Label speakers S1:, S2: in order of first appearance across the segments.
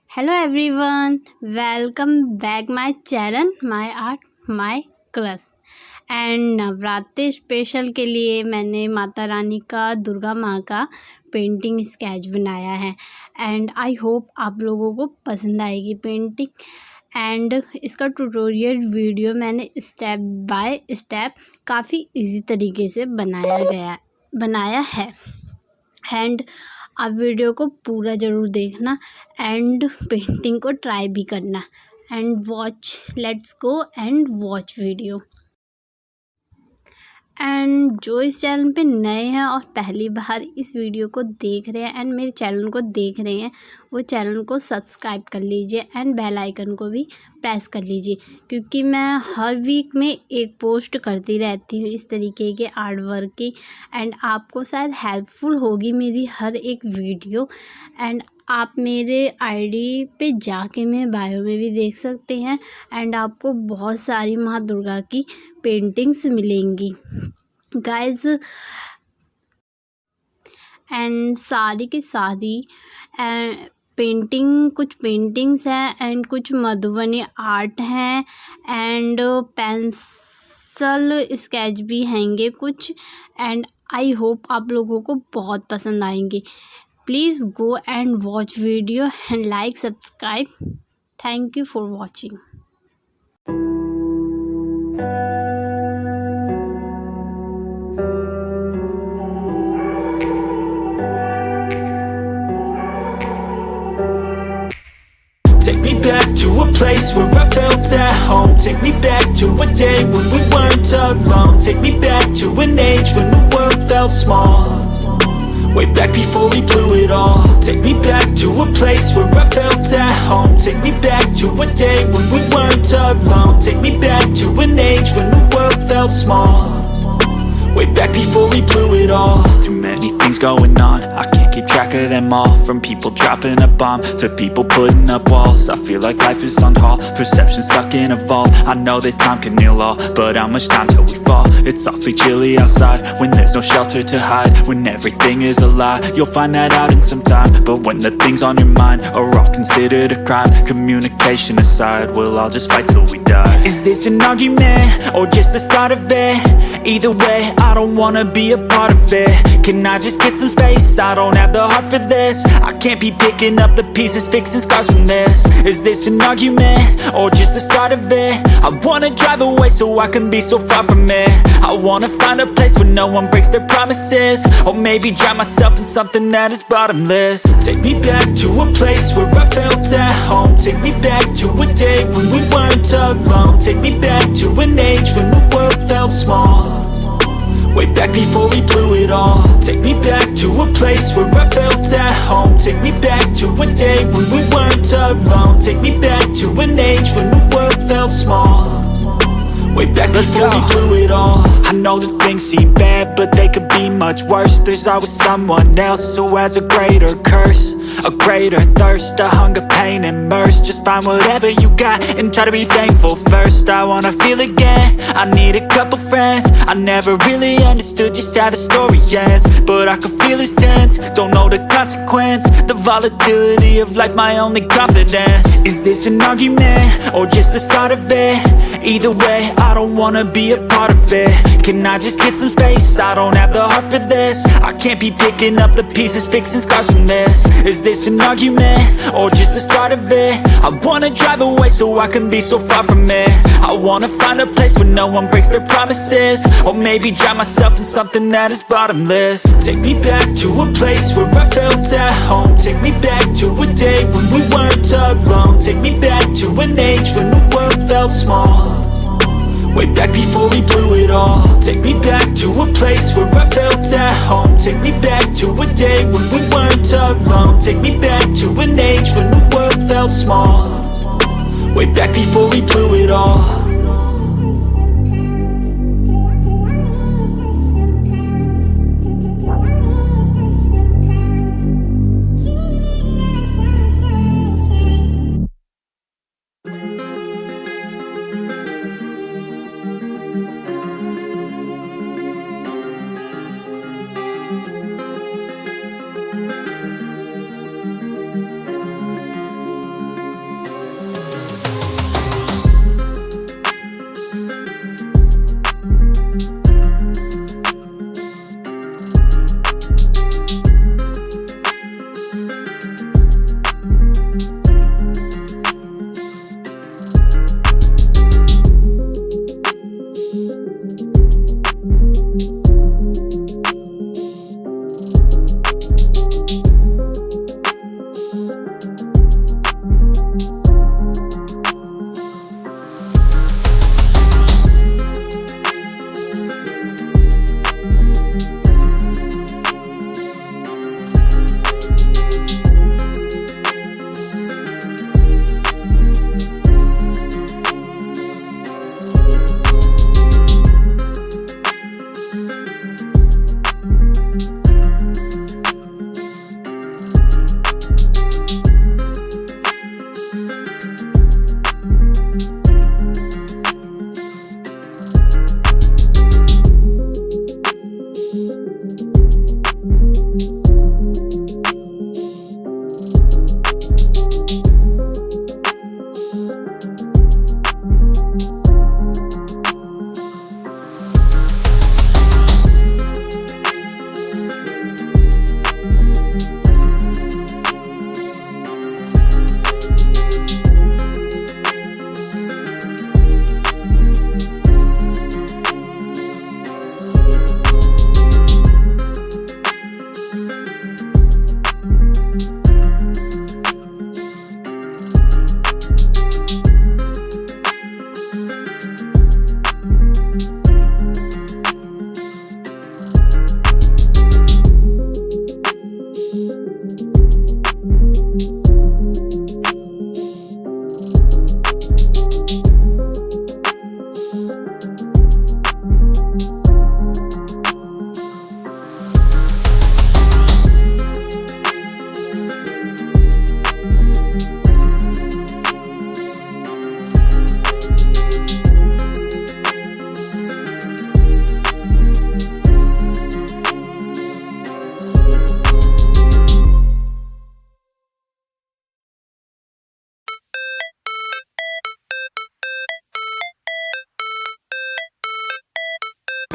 S1: Hello everyone, welcome back my channel My Art My Class and Navratri special के लिए मैंने माता रानी का दुर्गा माँ का पेंटिंग स्केच बनाया है एंड आई होप आप लोगों को पसंद आएगी पेंटिंग। एंड इसका ट्यूटोरियल वीडियो मैंने स्टेप बाय स्टेप काफ़ी इजी तरीके से बनाया है एंड आप वीडियो को पूरा ज़रूर देखना एंड पेंटिंग को ट्राई भी करना and watch let's go and watch video. And जो इस चैनल पे नए हैं और पहली बार इस वीडियो को देख रहे हैं एंड मेरे चैनल को देख रहे हैं वो चैनल को सब्सक्राइब कर लीजिए एंड बेल आइकन को भी प्रेस कर लीजिए, क्योंकि मैं हर वीक में एक पोस्ट करती रहती हूँ इस तरीके के आर्ट वर्क की एंड आपको शायद हेल्पफुल होगी मेरी हर एक वीडियो। एंड आप मेरे आईडी पे जाके मैं बायो में भी देख सकते हैं एंड आपको बहुत सारी माँ दुर्गा की पेंटिंग्स मिलेंगी गाइज। एंड सारी की सारी कुछ पेंटिंग्स हैं एंड कुछ मधुबनी आर्ट हैं एंड पेंसिल स्केच भी हैंगे कुछ एंड आई होप आप लोगों को बहुत पसंद आएंगे। Please go and watch video and like, subscribe. Thank you for watching.
S2: Take me back to a place where I felt at home. Take me back to a day when we weren't alone. Take me back to an age when the world felt small, way back before we blew it all. Take me back to a place where I felt at home. Take me back to a day when we weren't alone. Take me back to an age when the world felt small, way back before we blew it all. Too many things going on, I can't keep track of them all. From people dropping a bomb to people putting up walls, I feel like life is on hold, perception stuck in a vault. I know that time can heal all, but how much time till we fall? It's awfully chilly outside when there's no shelter to hide. When everything is a lie, you'll find that out in some time. But when the things on your mind are all considered a crime, communication aside, we'll all just fight till we die. Is this an argument or just the start of it? Either way, I don't wanna be a part of it. Can I just get some space? I don't have the heart for this. I can't be picking up the pieces, fixing scars from this. Is this an argument or just the start of it? I wanna drive away so I can be so far from it. I wanna find a place where no one breaks their promises, or maybe drown myself in something that is bottomless. Take me back to a place where I felt at home. Take me back to a day when we weren't alone. Take me back to an age when the world felt small, way back before we blew it all. Take me back to a place where I felt at home. Take me back to a day when we weren't alone. Take me back to an age when the world felt small, way back before we blew it all. I know that things seem bad, but they could be much worse. There's always someone else who has a greater curse, a greater thirst, a hunger, pain, and mercy. Just find whatever you got and try to be thankful first. I wanna feel again, I need a couple friends. I never really understood just how the story ends, but I can feel it's tense, don't know the consequence. The volatility of life, my only confidence. Is this an argument or just the start of it? Either way, I don't wanna be a part of it. Can I just get some space? I don't have the heart for this. I can't be picking up the pieces, fixing scars from this. Is this an argument or just the start of it? I wanna drive away so I can be so far from it. I wanna find a place where no one breaks their promises, or maybe drown myself in something that is bottomless. Take me back to a place where I felt at home. Take me back to a day when we weren't alone. Take me back to an age when the world felt small, way back before we blew it all. Take me back to a place where I felt at home. Take me back to a day when we weren't alone. Take me back to an age when the world felt small, way back before we blew it all.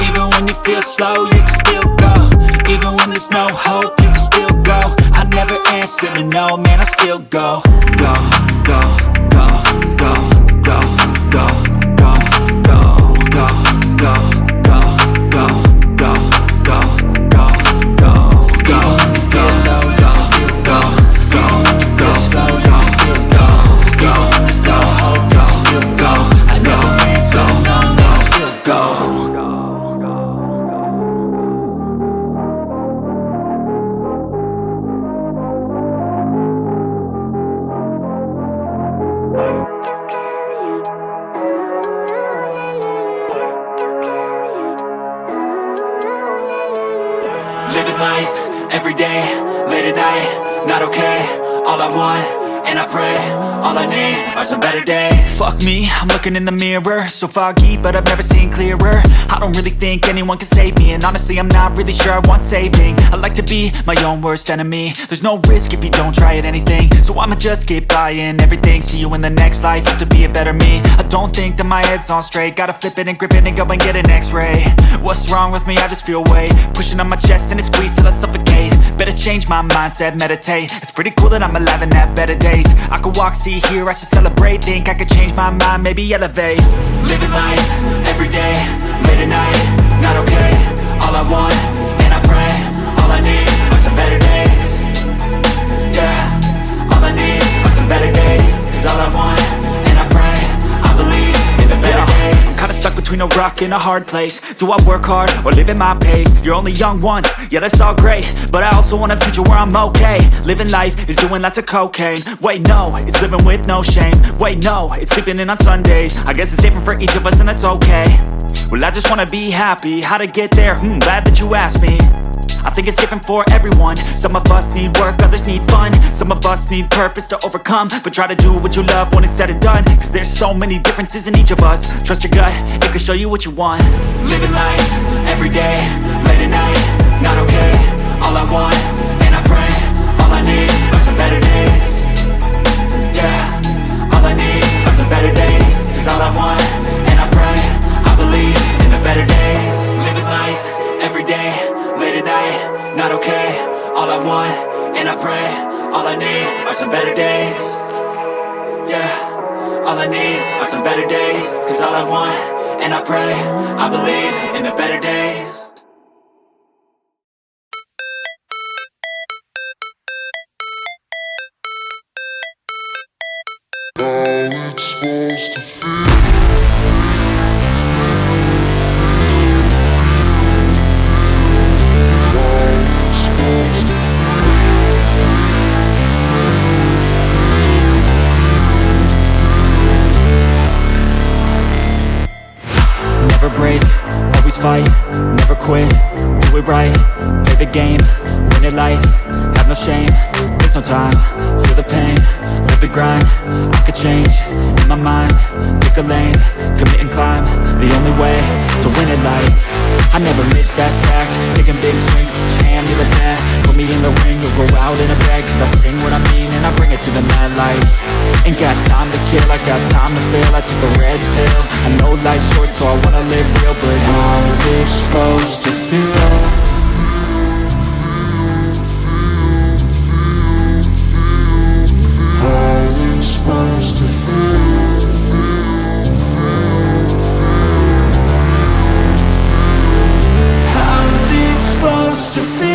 S2: Even when you feel slow, you can still go. Even when there's no hope, you can still go. I never answer to no, man, I still go. Go, go, go, go, go, go, go, go, go, go, go, go, go, go, go, go, go, go, low, go, still go, go, go, slow, go, still go, go, there's no hope, go, still go. I never answer to no, man, I still go. Living life, everyday, late at night, not okay. All I want, and I pray, all I need are some better days. Fuck me, I'm looking in the mirror, so foggy, but I've never seen clearer. I don't really think anyone can save me, and honestly I'm not really sure I want saving. I like to be my own worst enemy. There's no risk if you don't try at anything, so I'ma just keep buying everything. See you in the next life, have to be a better me. I don't think that my head's on straight, gotta flip it and grip it and go and get an x-ray. What's wrong with me? I just feel weight pushing on my chest and it squeezes till I suffocate. Better change my mindset, meditate. It's pretty cool that I'm alive and have better days. I could walk, see, hear, I should celebrate. Think I could change my mind, maybe elevate. Living life, everyday, late at night, not okay. All I want, and I pray, all I need are some better days. Yeah, all I need are some better days. Cause all I want, and I pray, I believe in the better days. I'm kinda stuck between a rock and a hard place. Do I work hard or live at my pace? You're only young once, yeah that's all great, but I also want a future where I'm okay. Living life is doing lots of cocaine. Wait no, it's living with no shame. Wait no, it's sleeping in on Sundays. I guess it's different for each of us and that's okay. Well I just wanna be happy, how to get there? Glad that you asked me. I think it's different for everyone. Some of us need work, others need fun. Some of us need purpose to overcome. But try to do what you love when it's said and done. Cause there's so many differences in each of us. Trust your gut, it can show you what you want. Living life, everyday, late at night, not okay. All I want, and I pray, all I need are some better days. Yeah, all I need are some better days. Cause all I want, and I pray, I believe in the better days. Living life, everyday, late at night, not okay. All I want, and I pray, all I need are some better days. Yeah, all I need are some better days. Cause all I want, and I pray, I believe in the better days. Never break, always fight, never quit, do it right, play the game, win it life, have no shame, there's no time, feel the pain, live the grind, I could change, in my mind, pick a lane, commit and climb, the only way to win it life. I never miss, that's fact, taking big swings, put your hand to the bat, put me in the ring, you'll go out in a bag, cause I sing what I mean and I bring it to the mad light. Ain't got time to kill, I got time to feel, I took the red pill, I know life's short so I wanna live real, but how's it supposed to feel? How's it supposed to feel? How's it supposed to feel?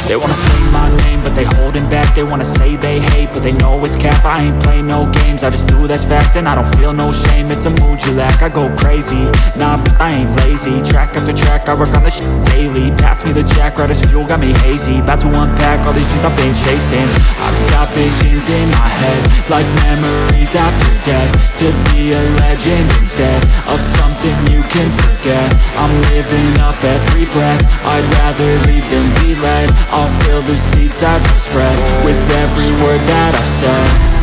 S2: They wanna say my name, but they holding back. They wanna say they hate, but they know it's cap. I ain't play no games, I just do that's fact. And I don't feel no shame, it's a mood you lack. I go crazy, nah, but I ain't lazy. Track after track, I work on this shit daily. Pass me the jack, right as fuel, got me hazy. About to unpack all these things I've been chasing. I've got visions in my head, like memories after death. To be a legend instead of something you can forget. I'm living up every breath, I'd rather lead than be led. I'll fill the seats as I spread with every word that I've said.